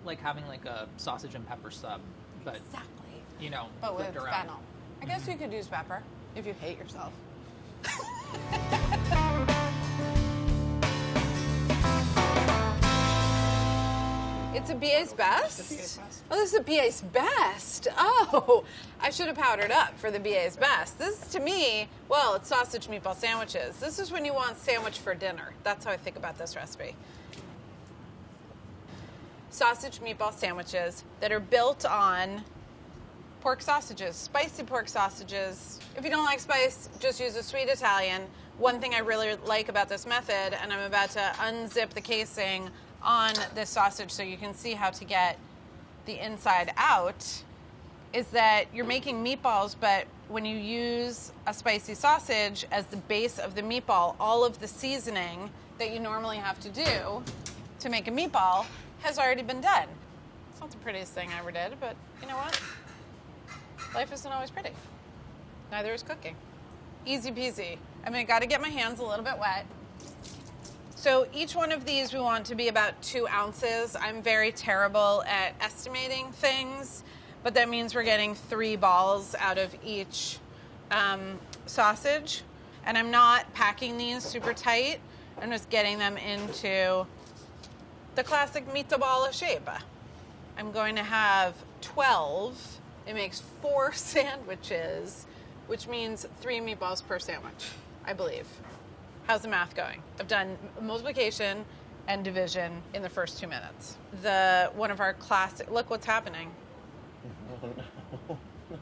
like having like a sausage and pepper sub, but Exactly. you know, But with flipped around. fennel. I guess you could use pepper if you hate yourself. It's a BA's Best? It's a BA's Best. Oh, this is a BA's Best. Oh, I should have powdered up for the BA's Best. This is, to me, well, it's sausage meatball sandwiches. This is when you want sandwich for dinner. That's how I think about this recipe. Sausage meatball sandwiches that are built on pork sausages, spicy pork sausages. If you don't like spice, just use a sweet Italian. One thing I really like about this method, and I'm about to unzip the casing on this sausage so you can see how to get the inside out, is that you're making meatballs, but when you use a spicy sausage as the base of the meatball, all of the seasoning that you normally have to do to make a meatball has already been done. It's not the prettiest thing I ever did, but you know what? Life isn't always pretty. Neither is cooking. Easy peasy. I mean, I gotta get my hands a little bit wet. So each one of these we want to be about 2 ounces. I'm very terrible at estimating things, but that means we're getting 3 balls out of each sausage. And I'm not packing these super tight. I'm just getting them into the classic meatball shape. I'm going to have 12. It makes 4 sandwiches, which means 3 meatballs per sandwich, I believe. How's the math going? I've done multiplication and division in the first 2 minutes. One of our classic, look what's happening. Oh no.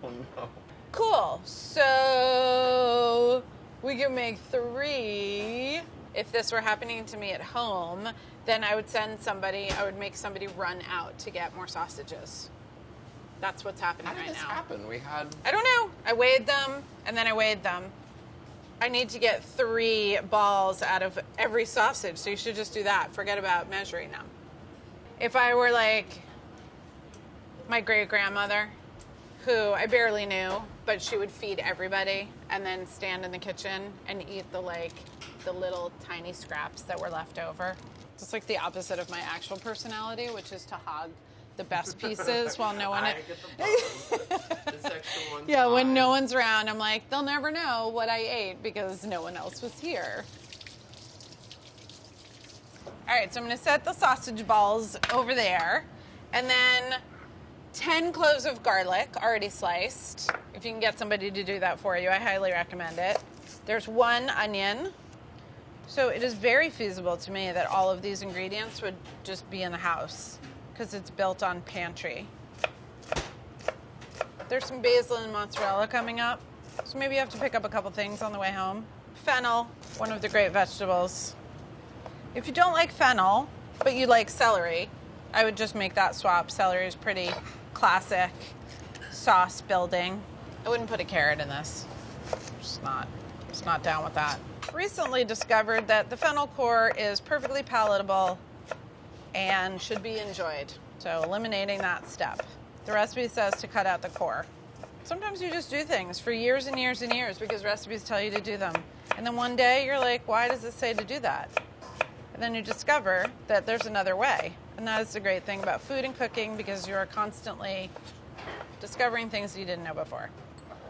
Oh no. Cool. So we can make 3. If this were happening to me at home, then I would make somebody run out to get more sausages. That's what's happening How did right this now. happen? I don't know. I weighed them, and then I weighed them. I need to get 3 balls out of every sausage, so you should just do that. Forget about measuring them. If I were like my great-grandmother, who I barely knew, but she would feed everybody and then stand in the kitchen and eat the little tiny scraps that were left over. Just like the opposite of my actual personality, which is to hog the best pieces while no one... I get the bottom. This extra one's Yeah, when mine. no one's around, I'm like, they'll never know what I ate because no one else was here. All right, so I'm going to set the sausage balls over there. And then 10 cloves of garlic already sliced. If you can get somebody to do that for you, I highly recommend it. There's 1 onion. So it is very feasible to me that all of these ingredients would just be in the house because it's built on pantry. There's some basil and mozzarella coming up, so maybe you have to pick up a couple things on the way home. Fennel, one of the great vegetables. If you don't like fennel, but you like celery, I would just make that swap. Celery is pretty classic sauce building. I wouldn't put a carrot in this. Just not down with that. Recently discovered that the fennel core is perfectly palatable and should be enjoyed. So eliminating that step. The recipe says to cut out the core. Sometimes you just do things for years and years and years because recipes tell you to do them. And then one day you're like, why does it say to do that? And then you discover that there's another way. And that is the great thing about food and cooking because you are constantly discovering things you didn't know before.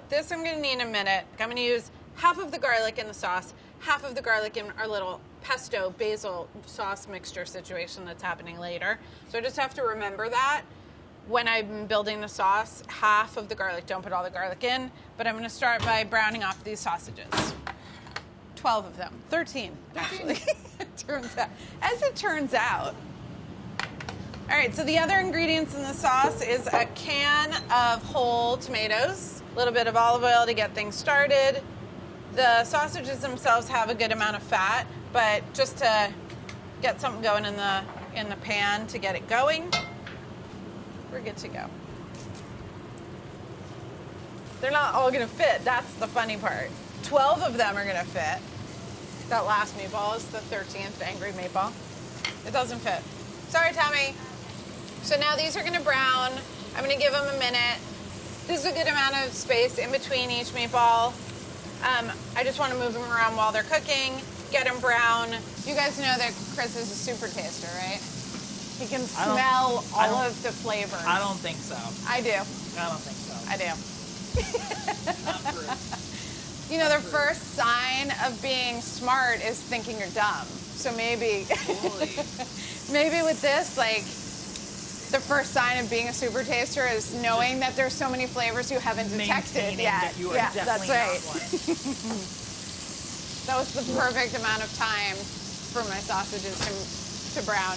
This I'm going to need in a minute. I'm going to use half of the garlic in the sauce, half of the garlic in our little pesto basil sauce mixture situation that's happening later. So I just have to remember that when I'm building the sauce, half of the garlic, don't put all the garlic in, but I'm going to start by browning off these sausages. 12 of them. 13, actually. As it turns out. All right, so the other ingredients in the sauce is a can of whole tomatoes, a little bit of olive oil to get things started. The sausages themselves have a good amount of fat, but just to get something going in the pan to get it going, we're good to go. They're not all gonna fit, that's the funny part. 12 of them are gonna fit. That last meatball is the 13th angry meatball. It doesn't fit. Sorry, Tommy. So now these are gonna brown. I'm gonna give them a minute. This is a good amount of space in between each meatball. I just want to move them around while they're cooking, get them brown. You guys know that Chris is a super taster, right? He can I don't- smell I all don't- of the flavors. I don't think so. I do. I don't think so. I do. Not true. You know, the first sign of being smart is thinking you're dumb. So maybe, Holy. maybe with this, like, the first sign of being a super taster is knowing that there's so many flavors you haven't detected Maintaining yet. that you are Yeah, definitely that's right. not one. That was the perfect amount of time for my sausages to brown.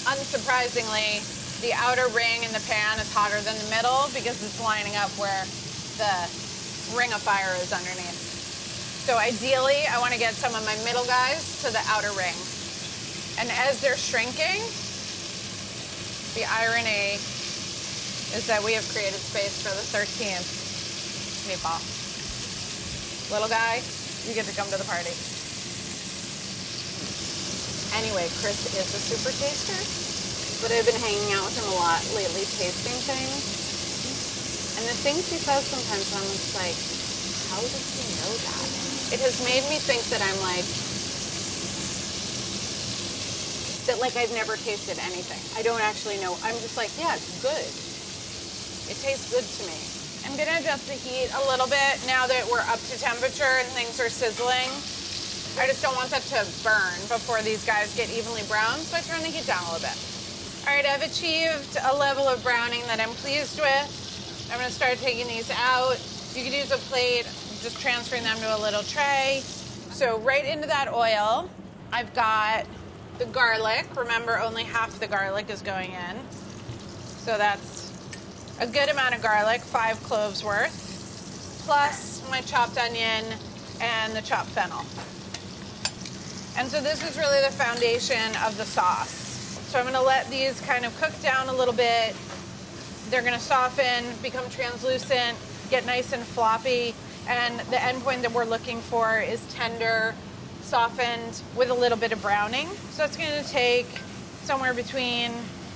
Unsurprisingly, the outer ring in the pan is hotter than the middle because it's lining up where the ring of fire is underneath. So ideally, I want to get some of my middle guys to the outer ring. And as they're shrinking, the irony is that we have created space for the 13th meatball. Little guy, you get to come to the party. Anyway, Chris is a super taster, but I've been hanging out with him a lot lately, tasting things. And the things he says sometimes, I'm just like, how does he know that? It has made me think that I'm like, I've never tasted anything. I don't actually know. I'm just like, yeah, it's good. It tastes good to me. I'm gonna adjust the heat a little bit now that we're up to temperature and things are sizzling. I just don't want that to burn before these guys get evenly browned, so I turn the heat down a little bit. All right, I've achieved a level of browning that I'm pleased with. I'm gonna start taking these out. You could use a plate, just transferring them to a little tray. So right into that oil, I've got the garlic. Remember, only half the garlic is going in. So that's a good amount of garlic, 5 cloves worth, plus my chopped onion and the chopped fennel. And so this is really the foundation of the sauce. So I'm gonna let these kind of cook down a little bit. They're gonna soften, become translucent, get nice and floppy, and the end point that we're looking for is tender, softened with a little bit of browning. So it's gonna take somewhere between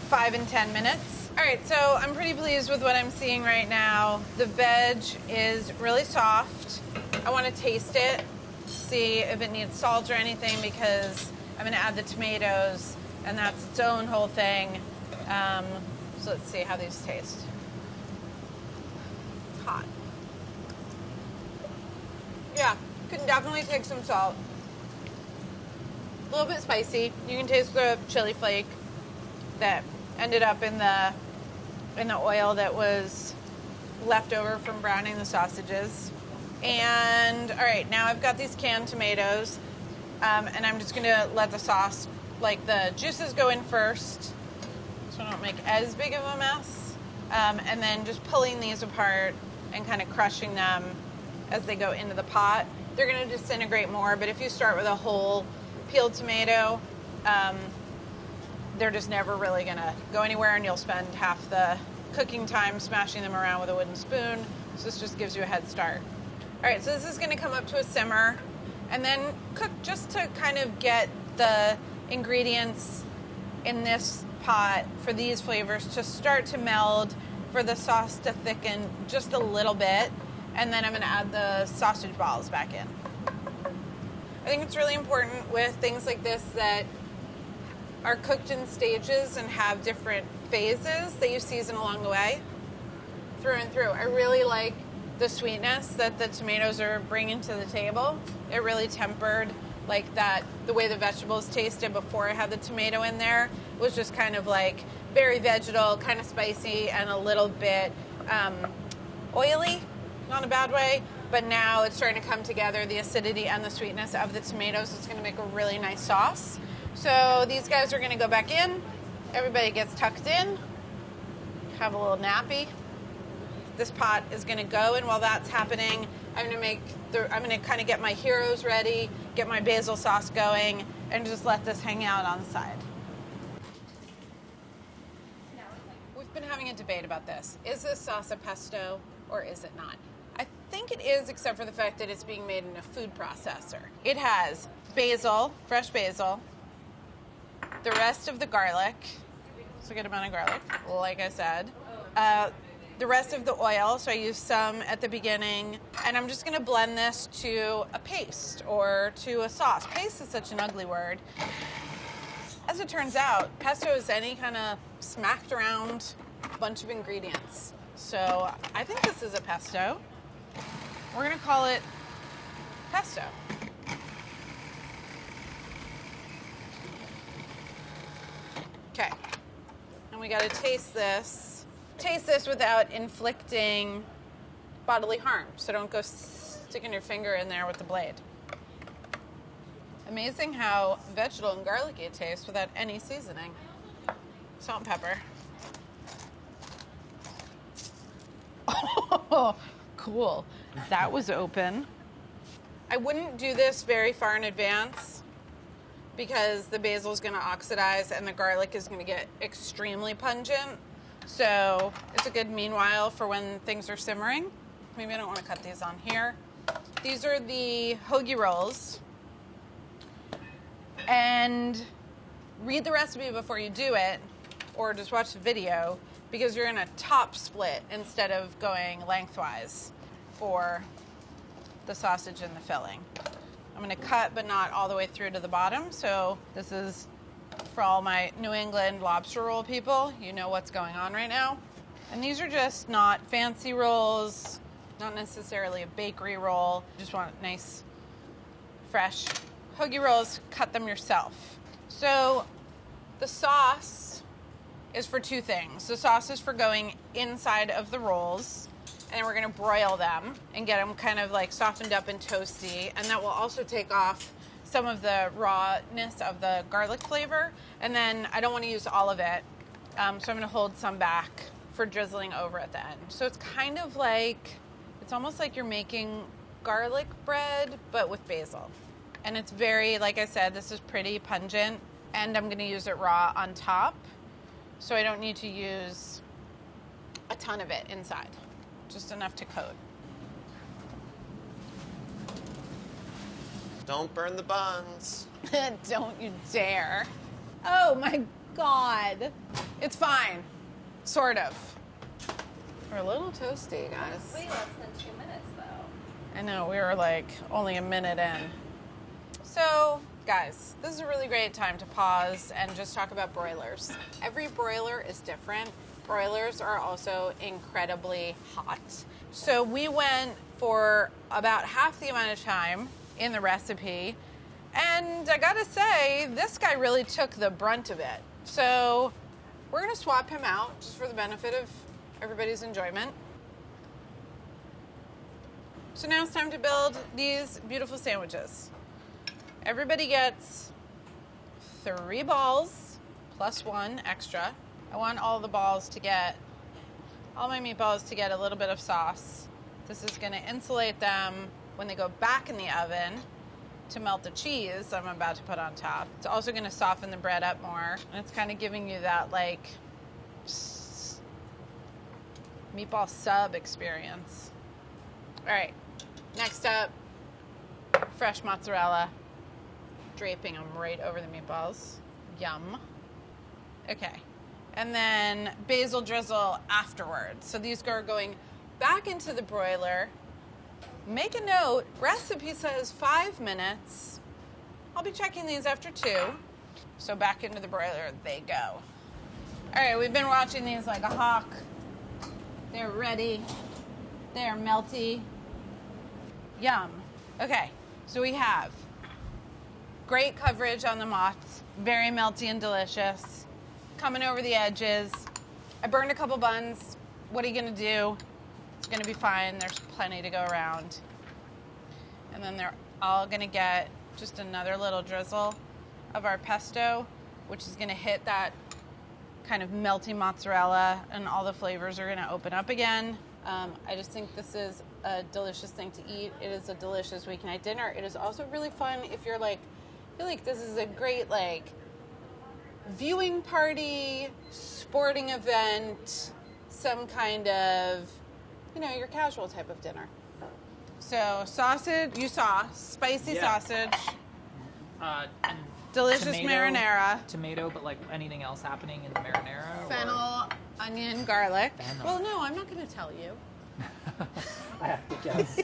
5 and 10 minutes. All right, so I'm pretty pleased with what I'm seeing right now. The veg is really soft. I wanna taste it, see if it needs salt or anything, because I'm gonna add the tomatoes, and that's its own whole thing. So let's see how these taste. It's hot. Yeah, can definitely take some salt. A little bit spicy. You can taste the chili flake that ended up in the oil that was left over from browning the sausages. And all right, now I've got these canned tomatoes, and I'm just gonna let the sauce, like the juices, go in first, so I don't make as big of a mess. And then just pulling these apart and kind of crushing them as they go into the pot. They're gonna disintegrate more, but if you start with a whole peeled tomato, they're just never really gonna go anywhere, and you'll spend half the cooking time smashing them around with a wooden spoon. So this just gives you a head start. All right, so this is gonna come up to a simmer and then cook just to kind of get the ingredients in this pot for these flavors to start to meld, for the sauce to thicken just a little bit, and then I'm gonna add the sausage balls back in. I think it's really important with things like this that are cooked in stages and have different phases that you season along the way, through and through. I really like the sweetness that the tomatoes are bringing to the table. It really tempered like that. The way the vegetables tasted before I had the tomato in there was just kind of like very vegetal, kind of spicy, and a little bit oily, not in a bad way, but now it's starting to come together, the acidity and the sweetness of the tomatoes. It's gonna make a really nice sauce. So these guys are gonna go back in. Everybody gets tucked in, have a little nappy. This pot is gonna go, and while that's happening, I'm gonna kind of get my heroes ready, get my basil sauce going, and just let this hang out on the side. We've been having a debate about this. Is this sauce a pesto or is it not? I think it is, except for the fact that it's being made in a food processor. It has basil, fresh basil, the rest of the garlic, so a good amount of garlic, like I said, the rest of the oil, so I use some at the beginning, and I'm just gonna blend this to a paste or to a sauce. Paste is such an ugly word. As it turns out, pesto is any kind of smacked around bunch of ingredients. So I think this is a pesto. We're gonna call it pesto. Okay, and we gotta taste this. Taste this without inflicting bodily harm. So don't go sticking your finger in there with the blade. Amazing how vegetal and garlicky it tastes without any seasoning. Salt and pepper. Oh, cool. That was open. I wouldn't do this very far in advance because the basil is going to oxidize and the garlic is going to get extremely pungent. So it's a good meanwhile for when things are simmering. Maybe I don't want to cut these on here. These are the hoagie rolls. And read the recipe before you do it, or just watch the video, because you're gonna top split instead of going lengthwise for the sausage and the filling. I'm gonna cut, but not all the way through to the bottom. So this is for all my New England lobster roll people. You know what's going on right now. And these are just not fancy rolls, not necessarily a bakery roll. Just want nice, fresh hoagie rolls, cut them yourself. So the sauce is for two things. The sauce is for going inside of the rolls, and then we're gonna broil them and get them kind of like softened up and toasty, and that will also take off some of the rawness of the garlic flavor. And then I don't wanna use all of it, so I'm gonna hold some back for drizzling over at the end. So it's kind of like, it's almost like you're making garlic bread, but with basil. And it's very, like I said, this is pretty pungent, and I'm gonna use it raw on top, so I don't need to use a ton of it inside, just enough to coat. Don't burn the buns. Don't you dare. Oh my God. It's fine, sort of. We're a little toasty, guys. Way less than 2 minutes, though. I know, we were like only a minute in. So, guys, this is a really great time to pause and just talk about broilers. Every broiler is different. Broilers are also incredibly hot. So we went for about half the amount of time in the recipe, and I gotta say, this guy really took the brunt of it. So we're gonna swap him out just for the benefit of everybody's enjoyment. So now it's time to build these beautiful sandwiches. Everybody gets 3 balls plus 1 extra. I want all the balls to get, all my meatballs to get a little bit of sauce. This is gonna insulate them when they go back in the oven to melt the cheese I'm about to put on top. It's also gonna soften the bread up more, and it's kind of giving you that like meatball sub experience. All right, next up, fresh mozzarella. Draping them right over the meatballs. Yum. Okay. And then basil drizzle afterwards. So these are going back into the broiler. Make a note, recipe says 5 minutes. I'll be checking these after 2. So back into the broiler they go. All right, we've been watching these like a hawk. They're ready. They're melty. Yum. Okay, so we have great coverage on the mozz, very melty and delicious. Coming over the edges. I burned a couple buns. What are you gonna do? It's gonna be fine. There's plenty to go around. And then they're all gonna get just another little drizzle of our pesto, which is gonna hit that kind of melty mozzarella, and all the flavors are gonna open up again. I just think this is a delicious thing to eat. It is a delicious weeknight dinner. It is also really fun if you're like, I feel like this is a great like viewing party, sporting event, some kind of, you know, your casual type of dinner. So sausage, you saw, spicy sausage, And delicious tomato, marinara, Tomato, but like anything else happening in the marinara? fennel, onion, garlic. Fennel. Well, no, I'm not going to tell you. I have to guess.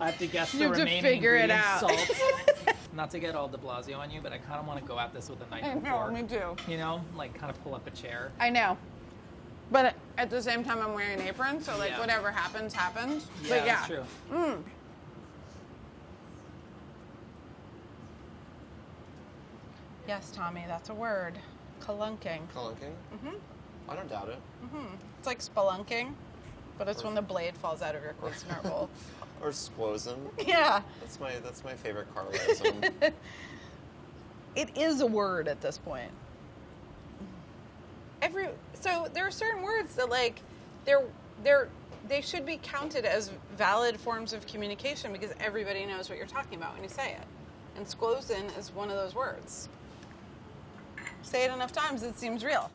I have to guess You the have to remaining figure it ingredients. out. Salt. Not to get all de Blasio on you, but I kind of want to go at this with a knife I and know, fork. me too. You know, like kind of pull up a chair. I know. But at the same time, I'm wearing an apron, so like Yeah. whatever happens, happens. Yeah, But that's true. Yes, Tommy, that's a word. Calunking. Colunking? Mm-hmm. I don't doubt it. It's like spelunking, but it's when the blade falls out of your Cuisinart bowl. Or squozing. Yeah. That's my favorite Carlism. It is a word at this point. So there are certain words that like they should be counted as valid forms of communication because everybody knows what you're talking about when you say it. And squozing is one of those words. Say it enough times, it seems real.